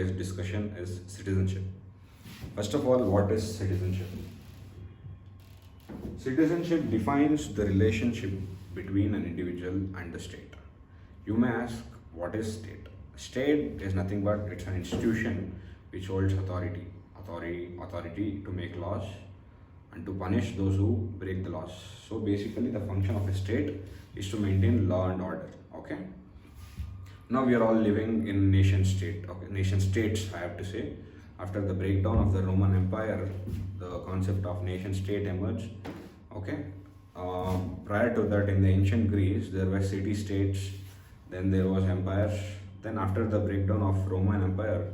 today's discussion is citizenship. First of all, what is citizenship? Citizenship defines the relationship between an individual and the state. You may ask, what is state? State is nothing but it's an institution which holds authority to make laws and to punish those who break the laws. So basically, the function of a state is to maintain law and order. Okay. Now we are all living in nation state. Okay, nation states. I have to say, after the breakdown of the Roman Empire, the concept of nation state emerged. Okay. Prior to that, in the ancient Greece, there were city states. Then there was empires. Then after the breakdown of Roman Empire,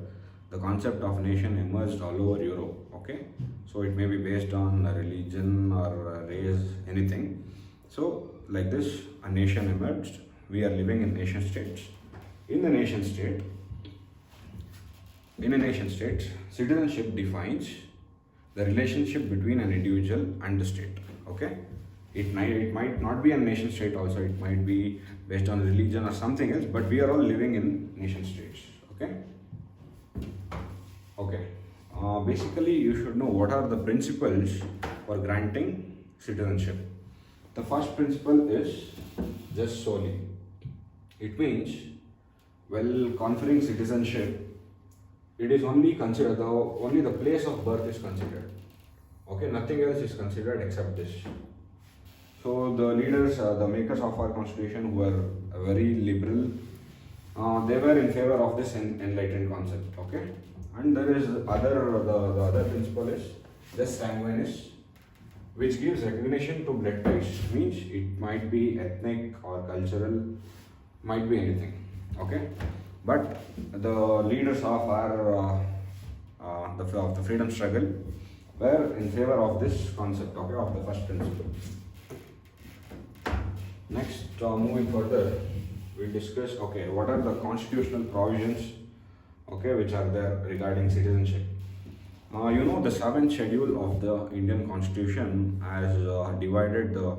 the concept of nation emerged all over Europe. Okay, so it may be based on a religion or a race, anything. So like this, a nation emerged. We are living in nation states. In a nation state, citizenship defines the relationship between an individual and the state. Okay, it might not be a nation state. Also, it might be based on religion or something else. But we are all living in nation states. Okay. Okay. Basically, you should know what are the principles for granting citizenship. The first principle is just solely. It means, while conferring citizenship, it is only considered only the place of birth is considered. Okay, nothing else is considered except this. So the leaders, the makers of our constitution, who were very liberal, they were in favor of this enlightened concept. Okay. And there is the other principle is just sanguinis, which gives recognition to blood ties. Means it might be ethnic or cultural, might be anything. Okay, but the leaders of our the freedom struggle were in favor of this concept. Okay, of the first principle. Next, moving further, we discuss. Okay, what are the constitutional provisions? Okay, which are there regarding citizenship. The 7th schedule of the Indian Constitution has divided the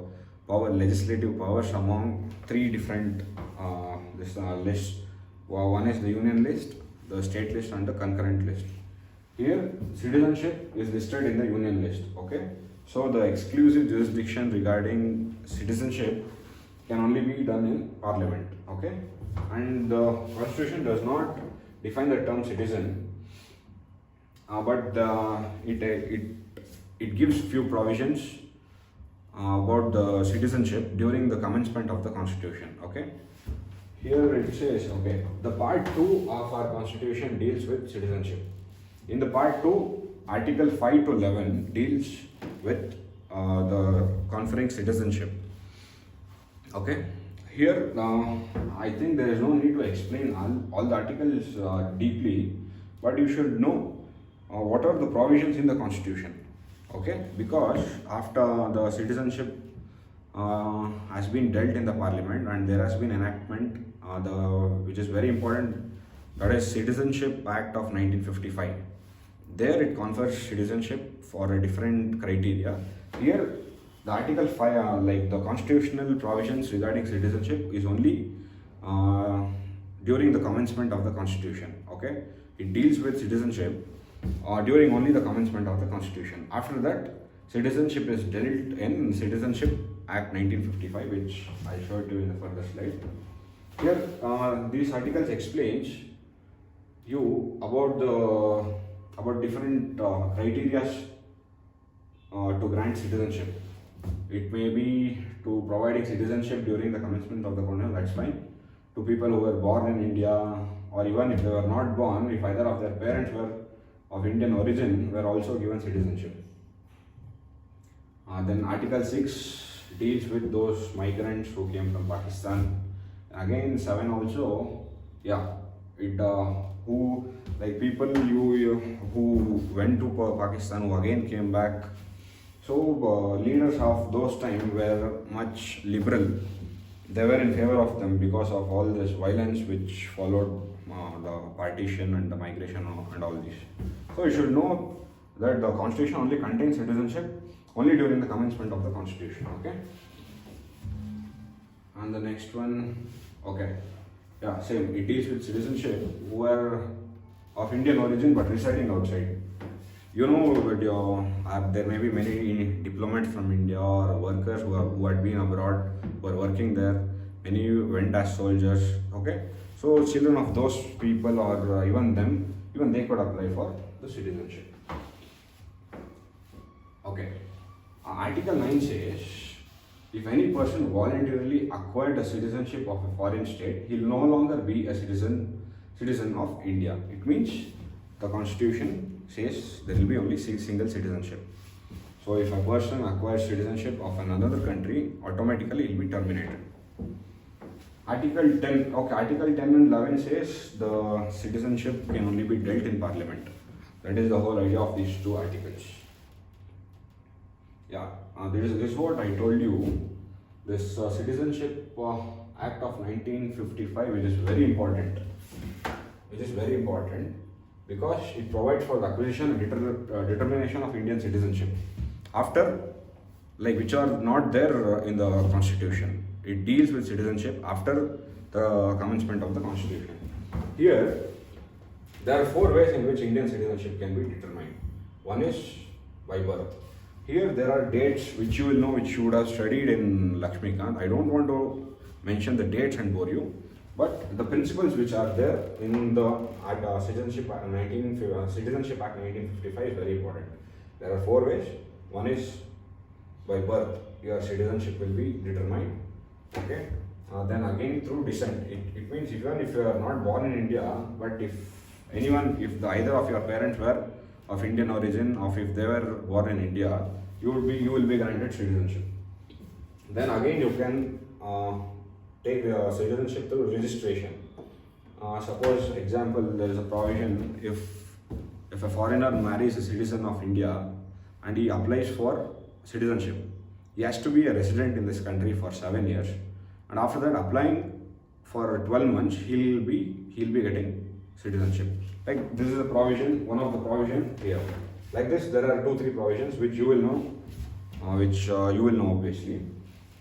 legislative powers among 3 different lists. One is the union list, the state list, and the concurrent list. Here, citizenship is listed in the union list. Okay, so the exclusive jurisdiction regarding citizenship can only be done in Parliament. Okay, and the Constitution does not define the term citizen, but it gives few provisions about the citizenship during the commencement of the Constitution. Okay, here it says, okay, the part 2 of our Constitution deals with citizenship. In the part 2, Article 5 to 11 deals with the conferring citizenship. Okay. Here, I think there is no need to explain all the articles deeply, but you should know what are the provisions in the Constitution. Okay, because after the citizenship has been dealt in the Parliament and there has been enactment, which is very important, that is Citizenship Act of 1955. There it confers citizenship for a different criteria. Here, the Article 5, like the constitutional provisions regarding citizenship, is only during the commencement of the Constitution. Okay, it deals with citizenship during only the commencement of the Constitution. After that, citizenship is dealt in Citizenship Act 1955, which I showed you in the further slide. Here, these articles explains you about different criteria to grant citizenship. It may be to providing citizenship during the commencement of the Constitution, that's fine. To people who were born in India, or even if they were not born, if either of their parents were of Indian origin, were also given citizenship. Then Article 6 deals with those migrants who came from Pakistan. Again, 7 also, who like people who went to Pakistan, who again came back. So leaders of those times were much liberal. They were in favor of them because of all this violence which followed the partition and the migration and all this. So you should know that the Constitution only contains citizenship only during the commencement of the Constitution. Okay. And the next one, okay, yeah, same. It deals with citizenship where of Indian origin but residing outside. You know, there may be many diplomats from India or workers who had been abroad, who are working there. Many went as soldiers. Okay, so children of those people or even them, even they could apply for the citizenship. Okay, Article 9 says, if any person voluntarily acquired the citizenship of a foreign state, he will no longer be a citizen of India. It means the constitution says there will be only single citizenship. So if a person acquires citizenship of another country, automatically it will be terminated. Article 10 and 11 says the citizenship can only be dealt in parliament. That is the whole idea of these two articles. Yeah, this is what I told you. This Citizenship Act of 1955, which is very important. Because it provides for the acquisition and determination of Indian citizenship after, which are not there in the constitution. It deals with citizenship after the commencement of the constitution. Here, there are 4 ways in which Indian citizenship can be determined. One is by birth. Here there are dates which you will know, which you would have studied in Lakshmikant. I don't want to mention the dates and bore you, but the principles which are there in the Citizenship Act 1955 is very important. There are 4 ways. One is by birth, your citizenship will be determined. Okay. Then again through descent. It means even if you are not born in India, but if either of your parents were of Indian origin, or if they were born in India, you will be granted citizenship. Then again you can take the citizenship through registration. Suppose example, there is a provision, if a foreigner marries a citizen of India and he applies for citizenship, he has to be a resident in this country for 7 years, and after that applying for 12 months he'll be getting citizenship. Like this is a provision, one of the provision here. Like this, there are 2-3 provisions which you will know, obviously.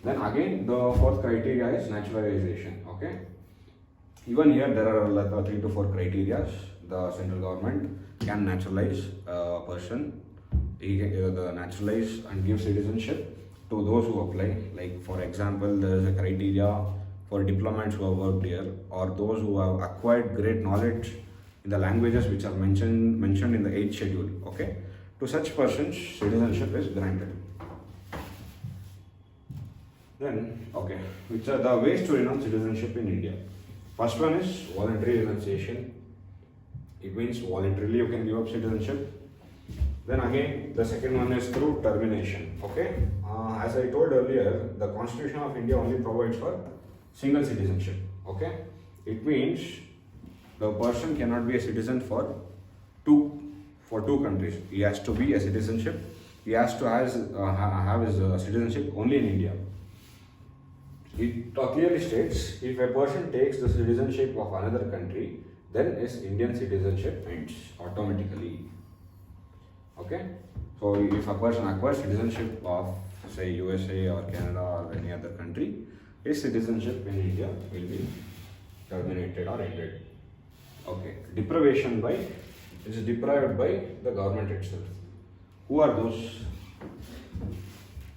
Then again, the 4th criteria is naturalization. Okay. Even here there are 3 to 4 criteria. The central government can naturalize a person. He can naturalize and give citizenship to those who apply. Like for example, there is a criteria for diplomats who have worked here, or those who have acquired great knowledge in the languages which are mentioned in the 8th schedule. Okay, to such persons citizenship is granted. Then, okay, which are the ways to renounce citizenship in India? First one is voluntary renunciation. It means voluntarily you can give up citizenship. Then again, the second one is through termination. Okay, as I told earlier, the Constitution of India only provides for single citizenship. Okay, it means the person cannot be a citizen for two countries. He has to be a citizenship. He has to have his citizenship only in India. It clearly states, if a person takes the citizenship of another country, then his Indian citizenship ends automatically. Okay, so if a person acquires citizenship of say USA or Canada or any other country, his citizenship in India will be terminated or ended. Okay, deprivation by, it is deprived by the government itself. Who are those?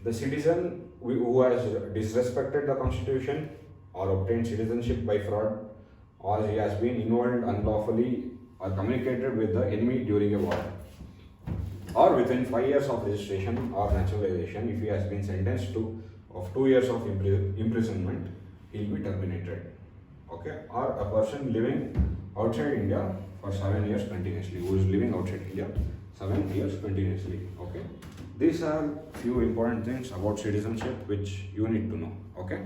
The citizen who has disrespected the constitution or obtained citizenship by fraud, or he has been involved unlawfully or communicated with the enemy during a war, or within 5 years of registration or naturalization, if he has been sentenced of 2 years of imprisonment, he will be terminated. Okay, or a person living outside India for 7 years continuously, who is living outside India 7 years continuously. Okay, these are few important things about citizenship which you need to know. Okay.